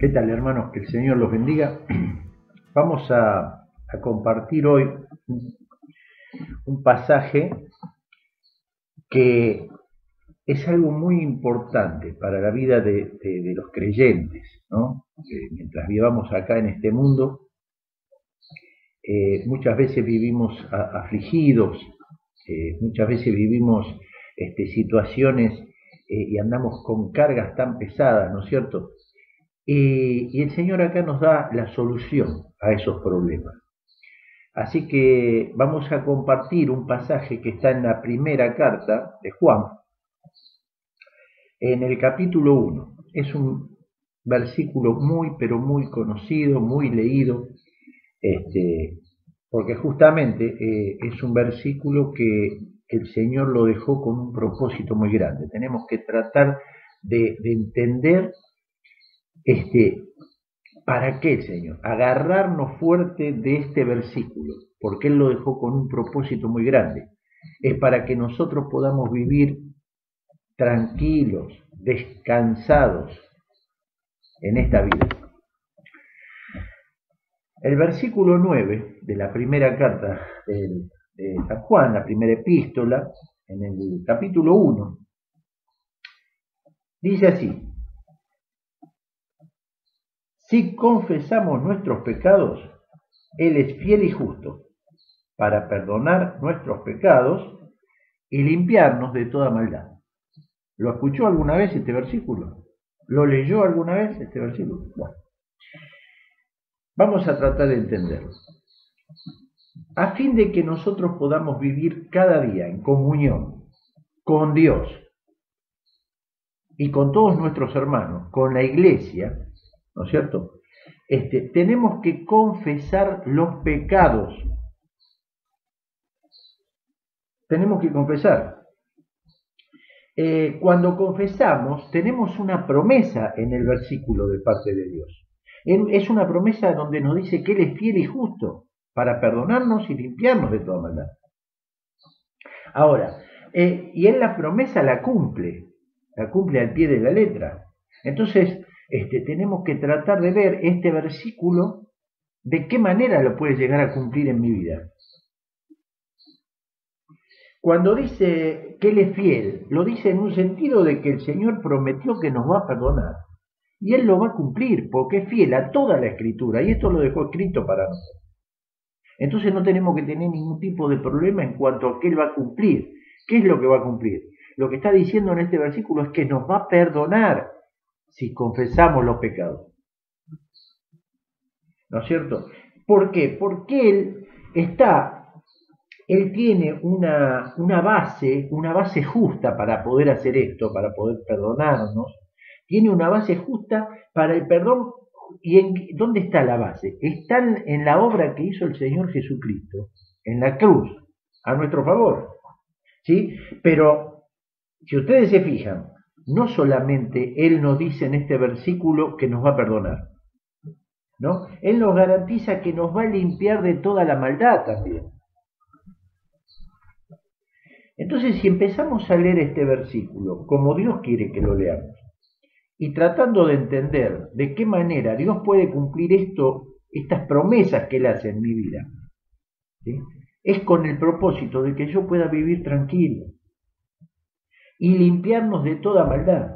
¿Qué tal, hermanos? Que el Señor los bendiga. Vamos a compartir hoy un pasaje que es algo muy importante para la vida de los creyentes, ¿no? Mientras vivamos acá en este mundo, muchas veces vivimos afligidos, muchas veces vivimos situaciones y andamos con cargas tan pesadas, ¿no es cierto? Y el Señor acá nos da la solución a esos problemas. Así que vamos a compartir un pasaje que está en la primera carta de Juan, en el capítulo 1. Es un versículo muy, pero muy conocido, muy leído, porque justamente es un versículo que el Señor lo dejó con un propósito muy grande. Tenemos que tratar de entender ¿para qué, Señor? Agarrarnos fuerte de este versículo, porque Él lo dejó con un propósito muy grande. Es para que nosotros podamos vivir tranquilos, descansados en esta vida. El versículo 9 de la primera carta de San Juan, la primera epístola, en el capítulo 1, dice así: si confesamos nuestros pecados, Él es fiel y justo para perdonar nuestros pecados y limpiarnos de toda maldad. ¿Lo escuchó alguna vez este versículo? ¿Lo leyó alguna vez este versículo? Bueno, vamos a tratar de entenderlo. A fin de que nosotros podamos vivir cada día en comunión con Dios y con todos nuestros hermanos, con la iglesia, ¿no es cierto? Tenemos que confesar los pecados. Tenemos que confesar. Cuando confesamos, tenemos una promesa en el versículo de parte de Dios. Es una promesa donde nos dice que Él es fiel y justo para perdonarnos y limpiarnos de toda maldad. Ahora, y Él la promesa la cumple al pie de la letra. Entonces, tenemos que tratar de ver este versículo, de qué manera lo puede llegar a cumplir en mi vida. Cuando dice que Él es fiel, lo dice en un sentido de que el Señor prometió que nos va a perdonar. Y Él lo va a cumplir, porque es fiel a toda la Escritura, y esto lo dejó escrito para nosotros. Entonces no tenemos que tener ningún tipo de problema en cuanto a que Él va a cumplir. ¿Qué es lo que va a cumplir? Lo que está diciendo en este versículo es que nos va a perdonar si confesamos los pecados. ¿No es cierto? ¿Por qué? Porque Él tiene una base justa para poder hacer esto, para poder perdonarnos. Tiene una base justa para el perdón. ¿Y dónde está la base? Está en la obra que hizo el Señor Jesucristo, en la cruz, a nuestro favor. ¿Sí? Pero, si ustedes se fijan, no solamente Él nos dice en este versículo que nos va a perdonar, ¿no? Él nos garantiza que nos va a limpiar de toda la maldad también. Entonces, si empezamos a leer este versículo como Dios quiere que lo leamos, y tratando de entender de qué manera Dios puede cumplir estas promesas que Él hace en mi vida, ¿sí? Es con el propósito de que yo pueda vivir tranquilo y limpiarnos de toda maldad.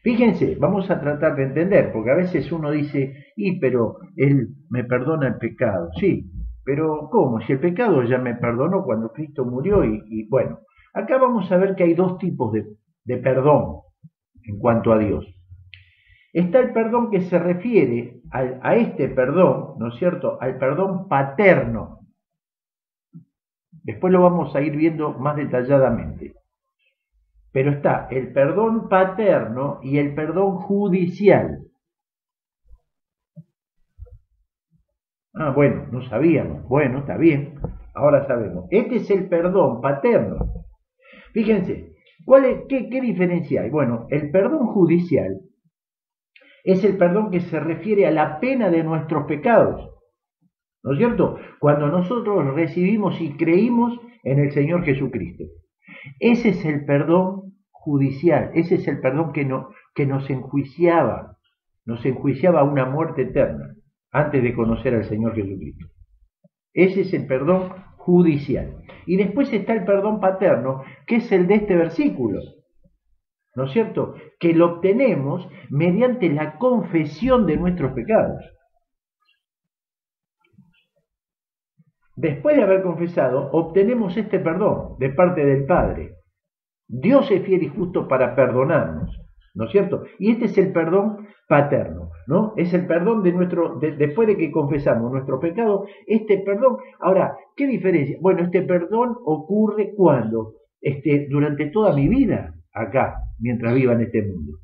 Fíjense, vamos a tratar de entender, porque a veces uno dice, pero Él me perdona el pecado. Sí, pero ¿cómo? Si el pecado ya me perdonó cuando Cristo murió y bueno, acá vamos a ver que hay dos tipos de perdón en cuanto a Dios. Está el perdón que se refiere a este perdón, ¿no es cierto?, al perdón paterno. Después lo vamos a ir viendo más detalladamente. Pero está el perdón paterno y el perdón judicial. Bueno, no sabíamos. Bueno, está bien, ahora sabemos. Este es el perdón paterno. Fíjense, ¿qué diferencia hay? Bueno, el perdón judicial es el perdón que se refiere a la pena de nuestros pecados, ¿no es cierto? Cuando nosotros recibimos y creímos en el Señor Jesucristo. Ese es el perdón judicial, ese es el perdón que nos enjuiciaba, nos enjuiciaba a una muerte eterna antes de conocer al Señor Jesucristo. Ese es el perdón judicial. Y después está el perdón paterno, que es el de este versículo, ¿no es cierto? Que lo obtenemos mediante la confesión de nuestros pecados. Después de haber confesado, obtenemos este perdón de parte del Padre. Dios es fiel y justo para perdonarnos, ¿no es cierto? Y este es el perdón paterno, ¿no? Es el perdón de después de que confesamos nuestro pecado, este perdón. Ahora, ¿qué diferencia? Bueno, este perdón ocurre cuando, durante toda mi vida, acá, mientras viva en este mundo.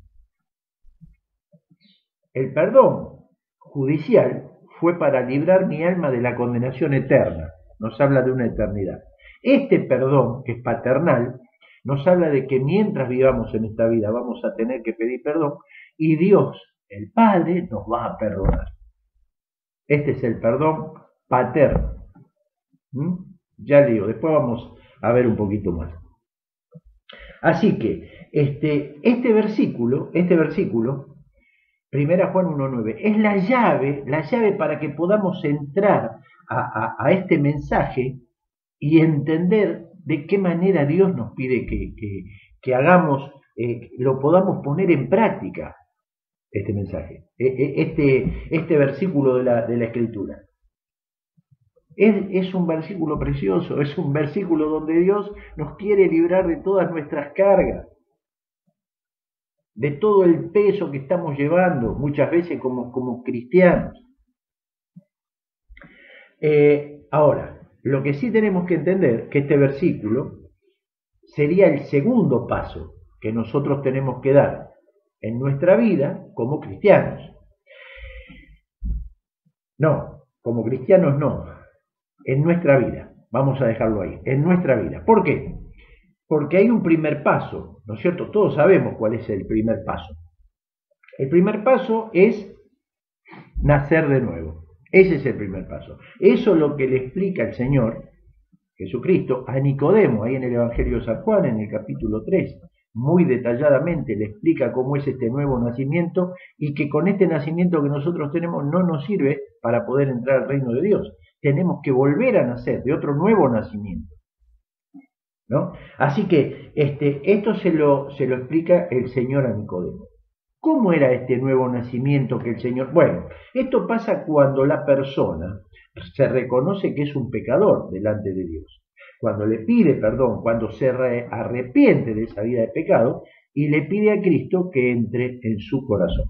El perdón judicial fue para librar mi alma de la condenación eterna. Nos habla de una eternidad. Este perdón, que es paternal, nos habla de que mientras vivamos en esta vida vamos a tener que pedir perdón y Dios, el Padre, nos va a perdonar. Este es el perdón paterno. Ya digo, después vamos a ver un poquito más. Así que este versículo, 1 Juan 1.9, es la llave para que podamos entrar a este mensaje y entender de qué manera Dios nos pide que hagamos, lo podamos poner en práctica, este mensaje, este versículo de la Escritura. Es un versículo precioso, es un versículo donde Dios nos quiere librar de todas nuestras cargas, de todo el peso que estamos llevando muchas veces como cristianos. Ahora, lo que sí tenemos que entender que este versículo sería el segundo paso que nosotros tenemos que dar en nuestra vida como cristianos. No, como cristianos no, en nuestra vida, vamos a dejarlo ahí, en nuestra vida. ¿Por qué? Porque hay un primer paso, ¿no es cierto? Todos sabemos cuál es el primer paso. El primer paso es nacer de nuevo. Ese es el primer paso. Eso es lo que le explica el Señor Jesucristo a Nicodemo, ahí en el Evangelio de San Juan, en el capítulo 3. Muy detalladamente le explica cómo es este nuevo nacimiento y que con este nacimiento que nosotros tenemos no nos sirve para poder entrar al reino de Dios. Tenemos que volver a nacer de otro nuevo nacimiento, ¿no? Así que esto se lo explica el Señor a Nicodemo. ¿Cómo era este nuevo nacimiento que el Señor? Bueno, esto pasa cuando la persona se reconoce que es un pecador delante de Dios, cuando le pide perdón, cuando se arrepiente de esa vida de pecado y le pide a Cristo que entre en su corazón.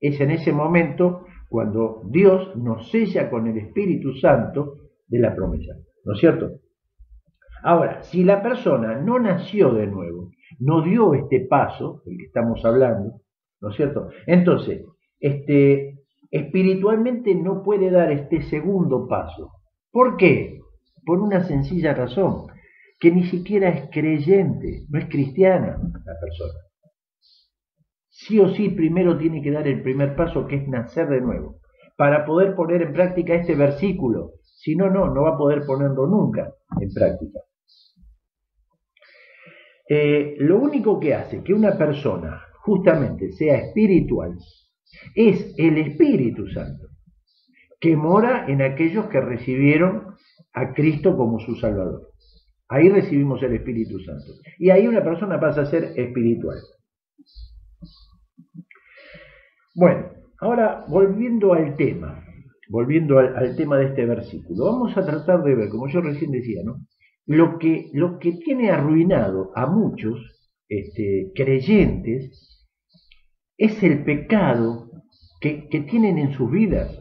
Es en ese momento cuando Dios nos sella con el Espíritu Santo de la promesa, ¿no es cierto? Ahora, si la persona no nació de nuevo, no dio este paso, del que estamos hablando, ¿no es cierto? Entonces, espiritualmente no puede dar este segundo paso. ¿Por qué? Por una sencilla razón, que ni siquiera es creyente, no es cristiana la persona. Sí o sí primero tiene que dar el primer paso, que es nacer de nuevo, para poder poner en práctica este versículo. Si no, no va a poder ponerlo nunca en práctica. Lo único que hace que una persona justamente sea espiritual es el Espíritu Santo, que mora en aquellos que recibieron a Cristo como su Salvador. Ahí recibimos el Espíritu Santo. Y ahí una persona pasa a ser espiritual. Bueno, ahora volviendo al tema de este versículo, vamos a tratar de ver, como yo recién decía, ¿no? Lo que tiene arruinado a muchos creyentes es el pecado que tienen en sus vidas.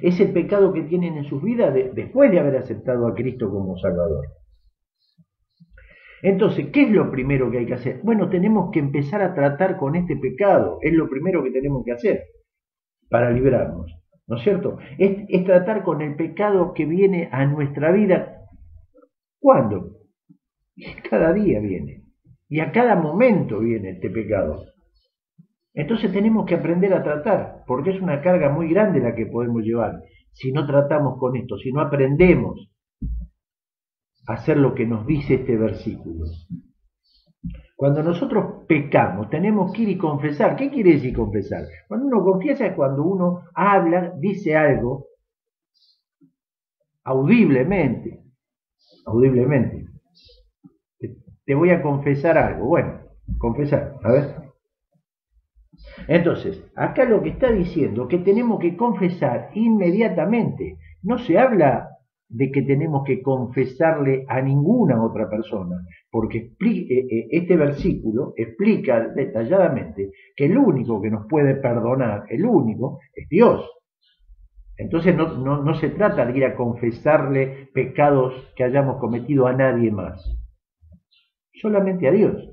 Es el pecado que tienen en sus vidas después de haber aceptado a Cristo como Salvador. Entonces, ¿qué es lo primero que hay que hacer? Bueno, tenemos que empezar a tratar con este pecado. Es lo primero que tenemos que hacer para librarnos, ¿no es cierto? Es tratar con el pecado que viene a nuestra vida. ¿Cuándo? Cada día viene. Y a cada momento viene este pecado. Entonces tenemos que aprender a tratar, porque es una carga muy grande la que podemos llevar si no tratamos con esto, si no aprendemos a hacer lo que nos dice este versículo. Cuando nosotros pecamos, tenemos que ir y confesar. ¿Qué quiere decir confesar? Cuando uno confiesa es cuando uno habla, dice algo audiblemente. Audiblemente. Te voy a confesar algo. Bueno, confesar. A ver. Entonces, acá lo que está diciendo es que tenemos que confesar inmediatamente. No se habla de que tenemos que confesarle a ninguna otra persona, porque este versículo explica detalladamente que el único que nos puede perdonar, el único, es Dios. Entonces no se trata de ir a confesarle pecados que hayamos cometido a nadie más, solamente a Dios.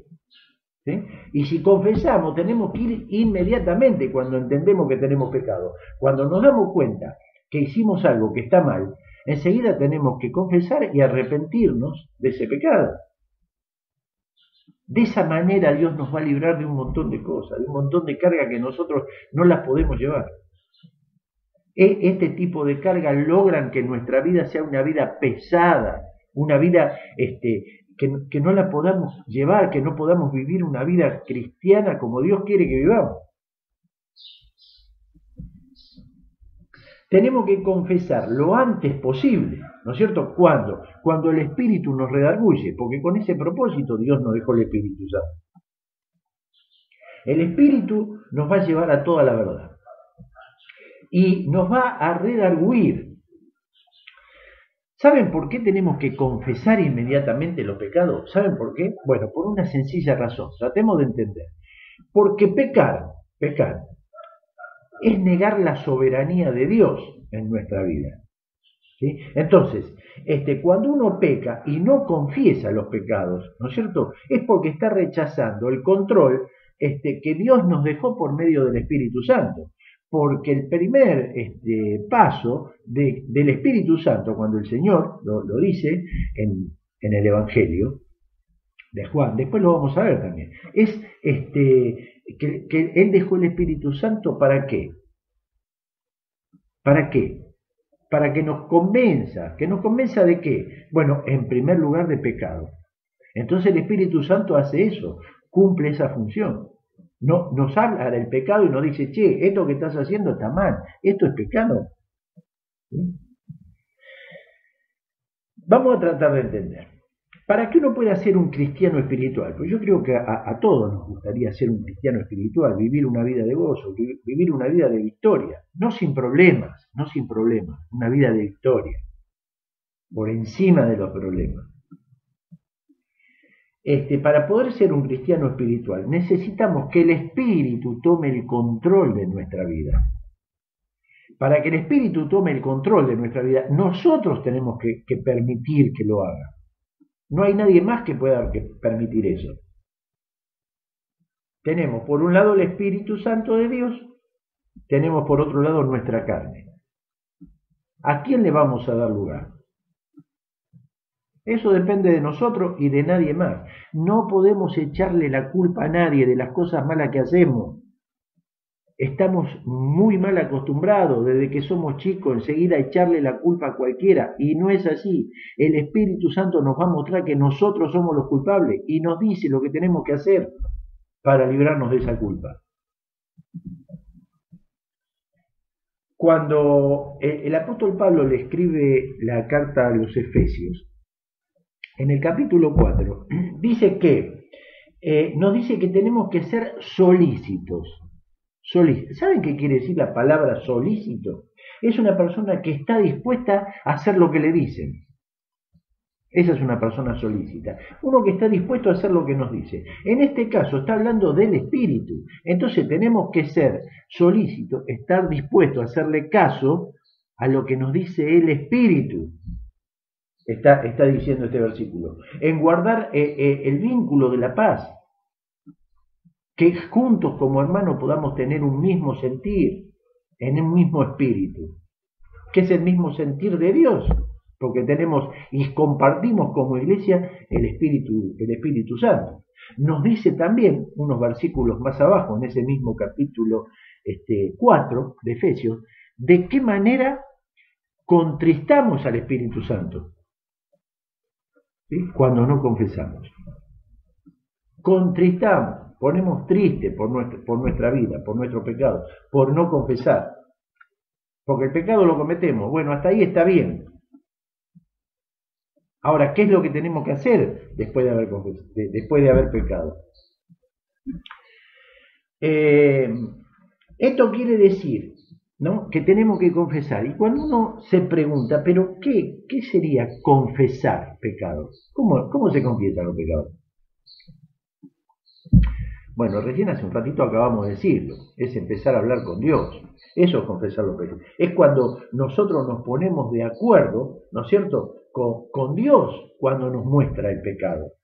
¿Sí? Y si confesamos, tenemos que ir inmediatamente cuando entendemos que tenemos pecado. Cuando nos damos cuenta que hicimos algo que está mal, enseguida tenemos que confesar y arrepentirnos de ese pecado. De esa manera Dios nos va a librar de un montón de cosas, de un montón de cargas que nosotros no las podemos llevar. Este tipo de cargas logran que nuestra vida sea una vida pesada, una vida que no la podamos llevar, que no podamos vivir una vida cristiana como Dios quiere que vivamos. Tenemos que confesar lo antes posible, ¿no es cierto? ¿Cuándo? Cuando el Espíritu nos redarguye, porque con ese propósito Dios nos dejó el Espíritu Santo. El Espíritu nos va a llevar a toda la verdad y nos va a redarguir. ¿Saben por qué tenemos que confesar inmediatamente los pecados? ¿Saben por qué? Bueno, por una sencilla razón. Tratemos de entender. Porque pecar es negar la soberanía de Dios en nuestra vida. ¿Sí? Entonces, cuando uno peca y no confiesa los pecados, ¿no es cierto? Es porque está rechazando el control que Dios nos dejó por medio del Espíritu Santo. Porque el primer paso del Espíritu Santo, cuando el Señor lo dice en el Evangelio de Juan, después lo vamos a ver también, es que Él dejó el Espíritu Santo ¿para qué? ¿Para qué? Para que nos convenza. ¿Que nos convenza de qué? Bueno, en primer lugar de pecado. Entonces el Espíritu Santo hace eso, cumple esa función. No, nos habla del pecado y nos dice, che, esto que estás haciendo está mal, esto es pecado. ¿Sí? Vamos a tratar de entender. Para que uno pueda ser un cristiano espiritual, pues yo creo que a todos nos gustaría ser un cristiano espiritual, vivir una vida de gozo, vivir una vida de victoria, no sin problemas, una vida de victoria, por encima de los problemas. Para poder ser un cristiano espiritual necesitamos que el Espíritu tome el control de nuestra vida. Para que el Espíritu tome el control de nuestra vida, nosotros tenemos que permitir que lo haga. No hay nadie más que pueda permitir eso. Tenemos por un lado el Espíritu Santo de Dios, tenemos por otro lado nuestra carne. ¿A quién le vamos a dar lugar? Eso depende de nosotros y de nadie más. No podemos echarle la culpa a nadie de las cosas malas que hacemos. Estamos muy mal acostumbrados desde que somos chicos enseguida a echarle la culpa a cualquiera y no es así. El Espíritu Santo nos va a mostrar que nosotros somos los culpables y nos dice lo que tenemos que hacer para librarnos de esa culpa. Cuando el apóstol Pablo le escribe la carta a los Efesios, en el capítulo 4, dice que nos dice que tenemos que ser solícitos. ¿Saben qué quiere decir la palabra solícito? Es una persona que está dispuesta a hacer lo que le dicen. Esa es una persona solícita. Uno que está dispuesto a hacer lo que nos dice. En este caso está hablando del Espíritu. Entonces tenemos que ser solícitos, estar dispuestos a hacerle caso a lo que nos dice el Espíritu. Está diciendo este versículo. En guardar el vínculo de la paz. Que juntos como hermanos podamos tener un mismo sentir, en un mismo espíritu, que es el mismo sentir de Dios, porque tenemos y compartimos como iglesia el Espíritu Santo. Nos dice también, unos versículos más abajo, en ese mismo capítulo 4 de Efesios, de qué manera contristamos al Espíritu Santo, ¿sí? Cuando no confesamos. contristamos, ponemos triste por nuestra vida, por nuestro pecado, por no confesar. Porque el pecado lo cometemos. Bueno, hasta ahí está bien. Ahora, ¿qué es lo que tenemos que hacer después de haber pecado? Esto quiere decir, ¿no?, que tenemos que confesar. Y cuando uno se pregunta, ¿pero qué sería confesar pecados? ¿Cómo se confiesan los pecados? Bueno, recién hace un ratito acabamos de decirlo, es empezar a hablar con Dios. Eso es confesar los pecados. Es cuando nosotros nos ponemos de acuerdo, ¿no es cierto?, con Dios cuando nos muestra el pecado.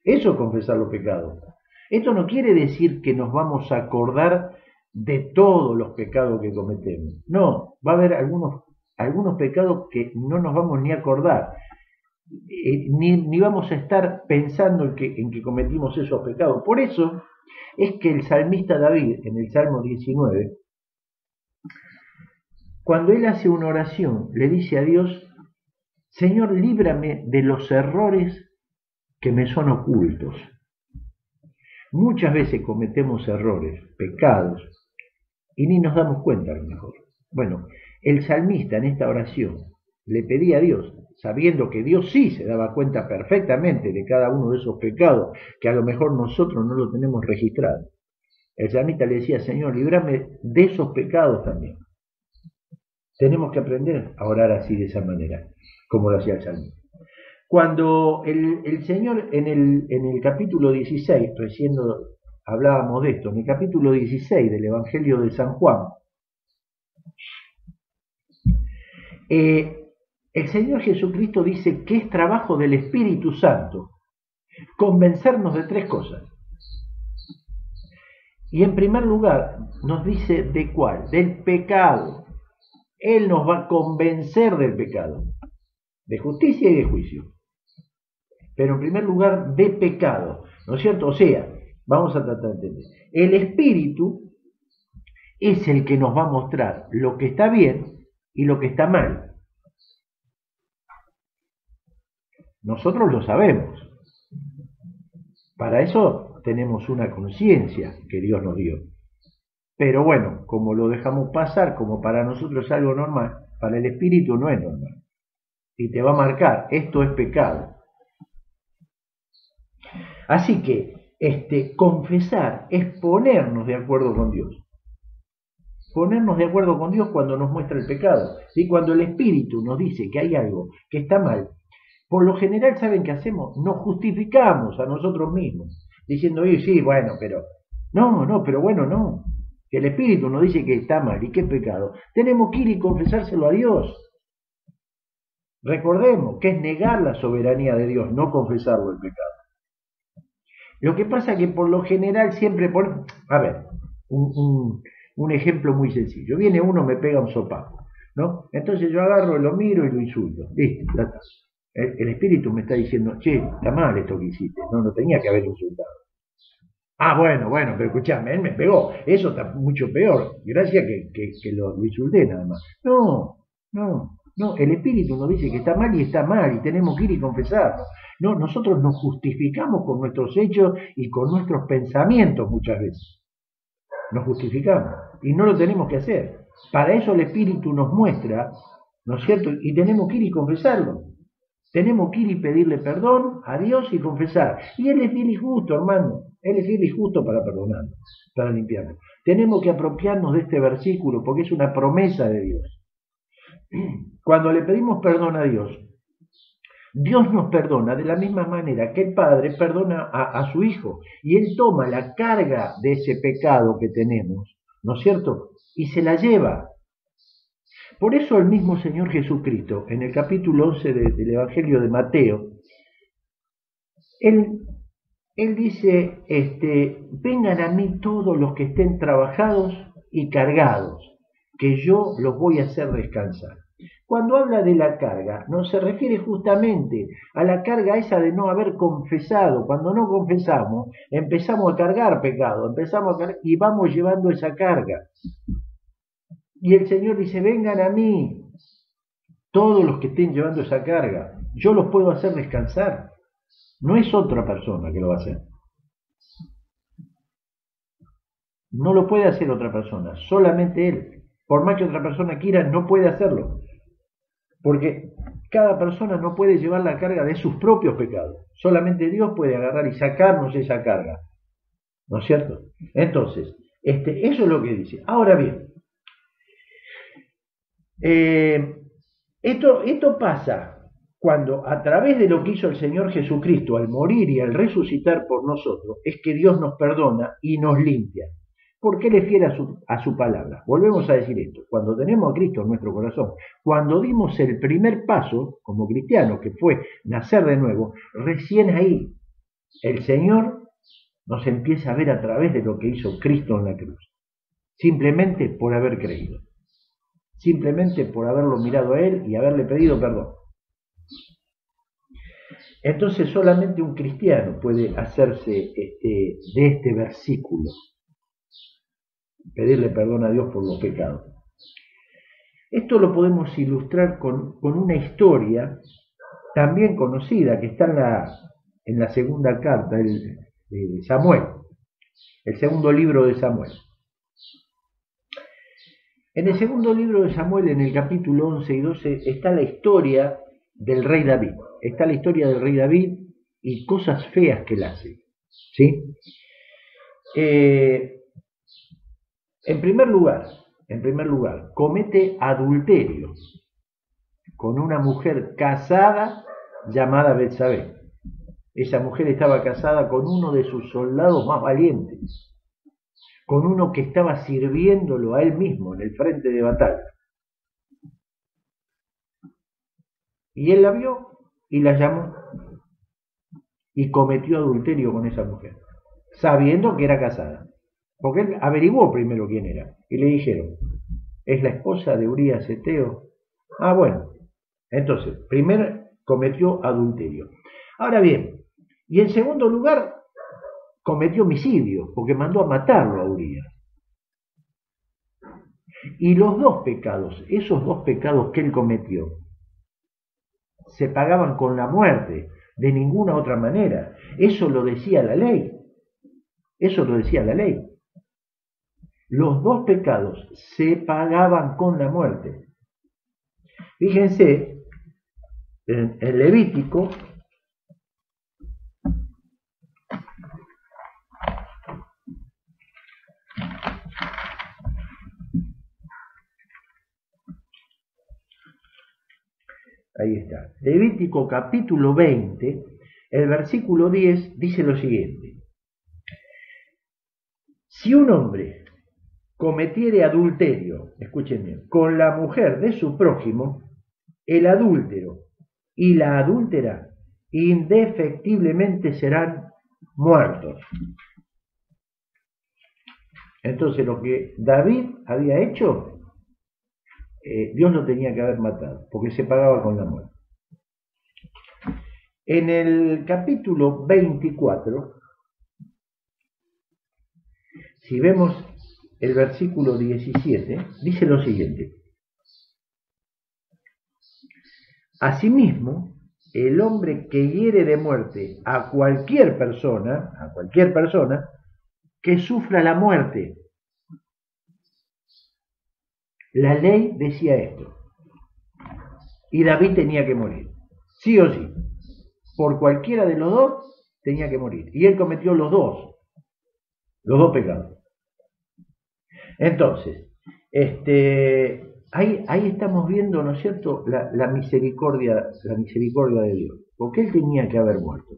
Eso es confesar los pecados. Esto no quiere decir que nos vamos a acordar de todos los pecados que cometemos. No, va a haber algunos pecados que no nos vamos ni a acordar. Ni vamos a estar pensando en que cometimos esos pecados. Por eso es que el salmista David, en el Salmo 19, cuando él hace una oración, le dice a Dios: Señor, líbrame de los errores que me son ocultos. Muchas veces cometemos errores, pecados, y ni nos damos cuenta a lo mejor. Bueno, el salmista en esta oración le pedía a Dios, sabiendo que Dios sí se daba cuenta perfectamente de cada uno de esos pecados, que a lo mejor nosotros no lo tenemos registrado. El salmista le decía: Señor, líbrame de esos pecados también. Tenemos que aprender a orar así, de esa manera, como lo hacía el salmista. Cuando el Señor en el capítulo 16, recién hablábamos de esto, en el capítulo 16 del Evangelio de San Juan, el Señor Jesucristo dice que es trabajo del Espíritu Santo convencernos de tres cosas. Y en primer lugar nos dice ¿de cuál? Del pecado. Él nos va a convencer del pecado, de justicia y de juicio. Pero en primer lugar de pecado, ¿no es cierto? O sea, vamos a tratar de entender. El Espíritu es el que nos va a mostrar lo que está bien y lo que está mal. Nosotros lo sabemos. Para eso tenemos una conciencia que Dios nos dio. Pero bueno, como lo dejamos pasar, como para nosotros es algo normal, para el Espíritu no es normal. Y te va a marcar, esto es pecado. Así que confesar es ponernos de acuerdo con Dios. Ponernos de acuerdo con Dios cuando nos muestra el pecado. ¿Sí? Cuando el Espíritu nos dice que hay algo que está mal, por lo general, ¿saben qué hacemos? Nos justificamos a nosotros mismos, diciendo: sí, bueno, pero... No, pero bueno, no. Que el Espíritu nos dice que está mal y que es pecado. Tenemos que ir y confesárselo a Dios. Recordemos que es negar la soberanía de Dios, no confesarlo el pecado. Lo que pasa es que por lo general siempre ponemos... A ver, un ejemplo muy sencillo. Viene uno, me pega un sopapo, ¿no? Entonces yo agarro, lo miro y lo insulto. Listo, ya está. El Espíritu me está diciendo: che, está mal esto que hiciste, no tenía que haber insultado. Ah, bueno, pero escuchame, él me pegó, eso está mucho peor, gracias que lo insulté nada más. No, el Espíritu nos dice que está mal y tenemos que ir y confesarlo. No, nosotros nos justificamos con nuestros hechos y con nuestros pensamientos muchas veces. Nos justificamos y no lo tenemos que hacer. Para eso el Espíritu nos muestra, ¿no es cierto? Y tenemos que ir y confesarlo. Tenemos que ir y pedirle perdón a Dios y confesar. Y Él es fiel y justo, hermano. Él es fiel y justo para perdonarnos, para limpiarnos. Tenemos que apropiarnos de este versículo porque es una promesa de Dios. Cuando le pedimos perdón a Dios, Dios nos perdona de la misma manera que el Padre perdona a su Hijo. Y Él toma la carga de ese pecado que tenemos, ¿no es cierto? Y se la lleva. Por eso el mismo Señor Jesucristo, en el capítulo 11 del Evangelio de Mateo, Él dice, vengan a mí todos los que estén trabajados y cargados, que yo los voy a hacer descansar. Cuando habla de la carga, no se refiere justamente a la carga esa de no haber confesado. Cuando no confesamos, empezamos a cargar pecado, y vamos llevando esa carga. Y el Señor dice, vengan a mí, todos los que estén llevando esa carga, yo los puedo hacer descansar. No es otra persona que lo va a hacer. No lo puede hacer otra persona, solamente Él. Por más que otra persona quiera, no puede hacerlo. Porque cada persona no puede llevar la carga de sus propios pecados. Solamente Dios puede agarrar y sacarnos esa carga. ¿No es cierto? Entonces, eso es lo que dice. Ahora bien, esto pasa cuando a través de lo que hizo el Señor Jesucristo al morir y al resucitar por nosotros, es que Dios nos perdona y nos limpia. Porque Él es fiel a su palabra. Volvemos a decir esto. Cuando tenemos a Cristo en nuestro corazón, cuando dimos el primer paso como cristianos, que fue nacer de nuevo, recién ahí el Señor nos empieza a ver a través de lo que hizo Cristo en la cruz. Simplemente por haber creído. Simplemente por haberlo mirado a Él y haberle pedido perdón. Entonces solamente un cristiano puede hacerse de este versículo, pedirle perdón a Dios por los pecados. Esto lo podemos ilustrar con una historia también conocida que está en la segunda carta de Samuel, el segundo libro de Samuel. En el segundo libro de Samuel, en el capítulo 11 y 12, está la historia del rey David. Está la historia del rey David y cosas feas que él hace. ¿Sí? En primer lugar, comete adulterio con una mujer casada llamada Betsabé. Esa mujer estaba casada con uno de sus soldados más valientes, con uno que estaba sirviéndolo a él mismo en el frente de batalla. Y él la vio y la llamó y cometió adulterio con esa mujer, sabiendo que era casada. Porque él averiguó primero quién era y le dijeron, es la esposa de Urías Eteo. Ah, bueno. Entonces, primero cometió adulterio. Ahora bien, y en segundo lugar, cometió homicidio, porque mandó a matarlo a Urías. Y los dos pecados, esos dos pecados que él cometió, se pagaban con la muerte, de ninguna otra manera. Eso lo decía la ley. Eso lo decía la ley. Los dos pecados se pagaban con la muerte. Fíjense, en Levítico, ahí está, Levítico capítulo 20, el versículo 10 dice lo siguiente. Si un hombre cometiere adulterio, escuchen bien, con la mujer de su prójimo, el adúltero y la adúltera indefectiblemente serán muertos. Entonces lo que David había hecho, Dios lo tenía que haber matado, porque se pagaba con la muerte. En el capítulo 24, si vemos el versículo 17, dice lo siguiente. Asimismo, el hombre que hiere de muerte a cualquier persona, que sufra la muerte. La ley decía esto. Y David tenía que morir. Sí o sí. Por cualquiera de los dos tenía que morir. Y él cometió los dos pecados. Entonces, ahí estamos viendo, ¿no es cierto?, la misericordia de Dios. Porque él tenía que haber muerto.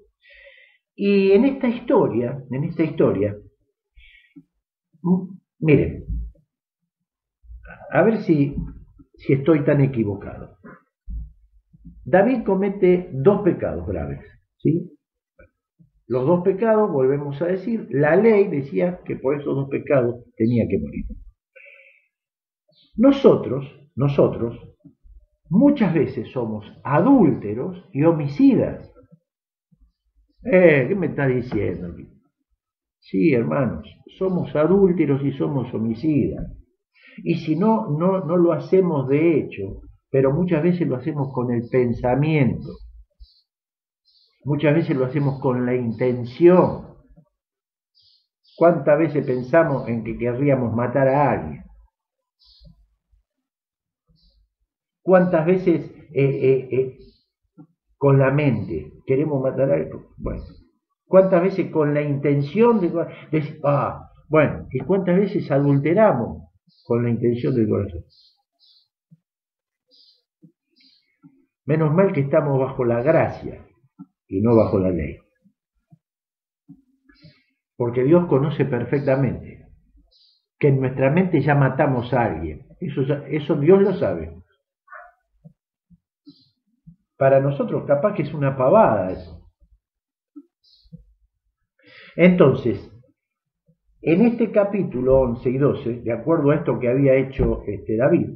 Y en esta historia, miren, a ver si estoy tan equivocado. David comete dos pecados graves, ¿sí? Los dos pecados, volvemos a decir, la ley decía que por esos dos pecados tenía que morir. Nosotros, muchas veces somos adúlteros y homicidas. ¿Qué me está diciendo aquí? Sí, hermanos, somos adúlteros y somos homicidas. Y si no lo hacemos de hecho, pero muchas veces lo hacemos con el pensamiento. Muchas veces lo hacemos con la intención. ¿Cuántas veces pensamos en que querríamos matar a alguien? ¿Cuántas veces con la mente queremos matar a alguien? Bueno, ¿cuántas veces con la intención de decir, bueno, y cuántas veces adulteramos con la intención del corazón? Menos mal que estamos bajo la gracia y no bajo la ley. Porque Dios conoce perfectamente que en nuestra mente ya matamos a alguien. Eso Dios lo sabe. Para nosotros capaz que es una pavada eso. Entonces, en este capítulo 11 y 12, de acuerdo a esto que había hecho David,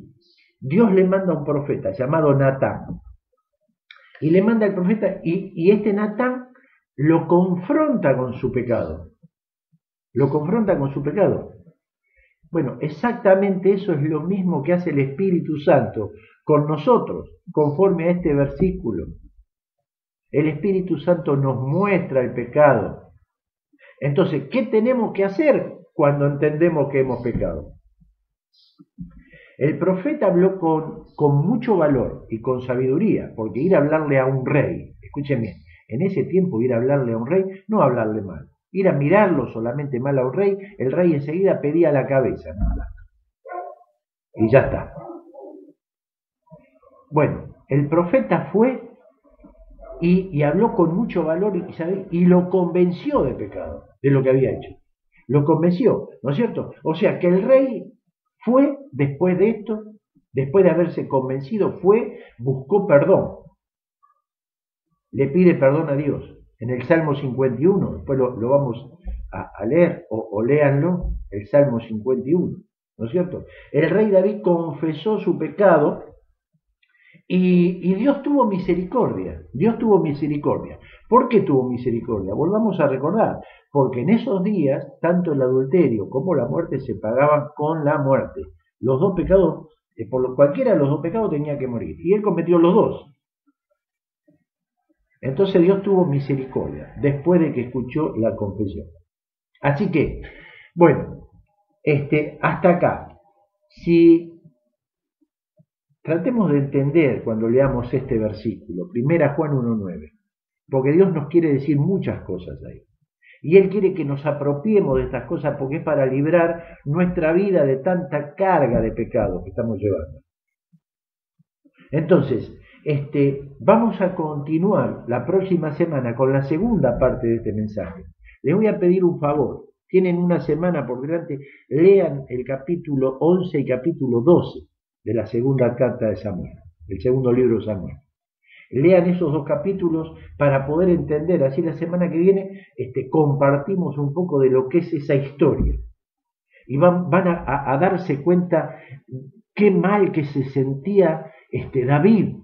Dios le manda a un profeta llamado Natán. Y le manda al profeta, y este Natán lo confronta con su pecado. Lo confronta con su pecado. Bueno, exactamente eso es lo mismo que hace el Espíritu Santo con nosotros, conforme a este versículo. El Espíritu Santo nos muestra el pecado. Entonces, ¿qué tenemos que hacer cuando entendemos que hemos pecado? El profeta habló con mucho valor y con sabiduría, porque ir a hablarle a un rey, escuchen bien, en ese tiempo ir a hablarle a un rey, no hablarle mal, ir a mirarlo solamente mal a un rey, el rey enseguida pedía la cabeza, nada. Y ya está. Bueno, el profeta fue y habló con mucho valor y lo convenció de pecado, de lo que había hecho. Lo convenció, ¿no es cierto? O sea que el rey fue, después de esto, después de haberse convencido, buscó perdón. Le pide perdón a Dios. En el Salmo 51, después lo vamos a leer, o léanlo, el Salmo 51, ¿no es cierto? El rey David confesó su pecado y Dios tuvo misericordia. Dios tuvo misericordia. ¿Por qué tuvo misericordia? Volvamos a recordar, porque en esos días, tanto el adulterio como la muerte se pagaban con la muerte. Los dos pecados, cualquiera de los dos pecados tenía que morir. Y él cometió los dos. Entonces Dios tuvo misericordia, después de que escuchó la confesión. Así que, bueno, hasta acá. Si tratemos de entender cuando leamos este versículo, 1 Juan 1:9, porque Dios nos quiere decir muchas cosas ahí. Y Él quiere que nos apropiemos de estas cosas porque es para librar nuestra vida de tanta carga de pecado que estamos llevando. Entonces, vamos a continuar la próxima semana con la segunda parte de este mensaje. Les voy a pedir un favor. Tienen una semana por delante, lean el capítulo 11 y capítulo 12 de la segunda carta de Samuel, el segundo libro de Samuel. Lean esos dos capítulos para poder entender, así la semana que viene compartimos un poco de lo que es esa historia. Y van a darse cuenta qué mal que se sentía David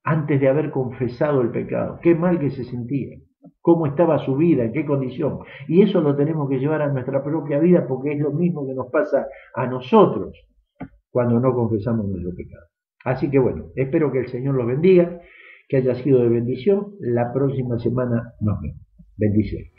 antes de haber confesado el pecado, qué mal que se sentía, cómo estaba su vida, en qué condición. Y eso lo tenemos que llevar a nuestra propia vida porque es lo mismo que nos pasa a nosotros cuando no confesamos nuestro pecado. Así que bueno, espero que el Señor los bendiga, que haya sido de bendición. La próxima semana nos vemos. Bendiciones.